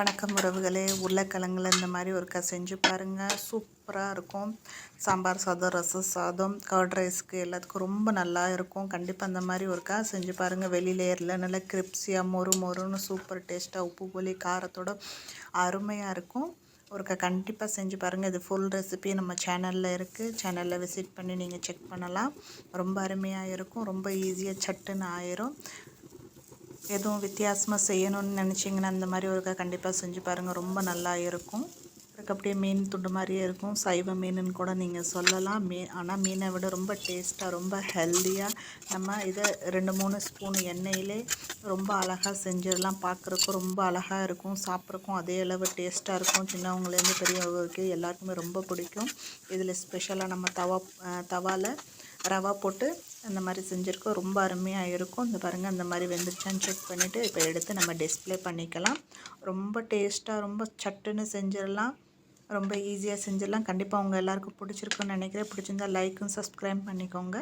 வணக்கம் உறவுகளே. உருளைக்கிழங்குல இந்த மாதிரி ஒருக்கா செஞ்சு பாருங்கள். சூப்பராக இருக்கும். சாம்பார் சாதம், ரசம் சாதம், கர்ட் ரைஸ்க்கு எல்லாத்துக்கும் ரொம்ப நல்லா இருக்கும். கண்டிப்பாக அந்த மாதிரி ஒருக்கா செஞ்சு பாருங்கள். வெளியில் ஏறல நல்லா கிரிப்ஸியாக மொறு மொறுன்னு சூப்பர் டேஸ்ட்டாக உப்பு புளி காரத்தோட அருமையாக இருக்கும். ஒருக்கா கண்டிப்பாக செஞ்சு பாருங்கள். இது ஃபுல் ரெசிபி நம்ம சேனலில் இருக்குது. சேனலில் விசிட் பண்ணி நீங்கள் செக் பண்ணலாம். ரொம்ப அருமையாக இருக்கும். ரொம்ப ஈஸியாக சட்டுன்னு ஆயிரும். எதுவும் வித்தியாசமாக செய்யணும்னு நினச்சிங்கன்னா அந்த மாதிரி ஒருக்கா கண்டிப்பாக செஞ்சு பாருங்கள். ரொம்ப நல்லா இருக்கும். அதுக்கு அப்படியே மீன் துண்டு மாதிரியே இருக்கும். சைவ மீனுன்னு கூட நீங்கள் சொல்லலாம். ஆனால் மீனை விட ரொம்ப டேஸ்ட்டாக ரொம்ப ஹெல்த்தியாக நம்ம இதை 2-3 ஸ்பூன் எண்ணெயிலே ரொம்ப அழகாக செஞ்சிடலாம். பார்க்குறக்கும் ரொம்ப அழகாக இருக்கும். சாப்பிட்றக்கும் அதே அளவு டேஸ்ட்டாக இருக்கும். சின்னவங்கலேருந்து பெரியவங்களுக்கு எல்லாருக்குமே ரொம்ப பிடிக்கும். இதில் ஸ்பெஷலாக நம்ம தவாவில் ரவா போட்டு அந்த மாதிரி செஞ்சுருக்கோம். ரொம்ப அருமையாக இருக்கும். இந்த பாருங்கள், அந்த மாதிரி வெந்துருச்சான்னு செக் பண்ணிவிட்டு இப்போ எடுத்து நம்ம டிஸ்ப்ளே பண்ணிக்கலாம். ரொம்ப டேஸ்ட்டாக ரொம்ப சட்டுன்னு செஞ்சிடலாம். ரொம்ப ஈஸியாக செஞ்சிடலாம். கண்டிப்பாக உங்கள் எல்லாருக்கும் பிடிச்சிருக்குன்னு நினைக்கிறேன். பிடிச்சிருந்தா லைக்கும் சப்ஸ்கிரைப் பண்ணிக்கோங்க.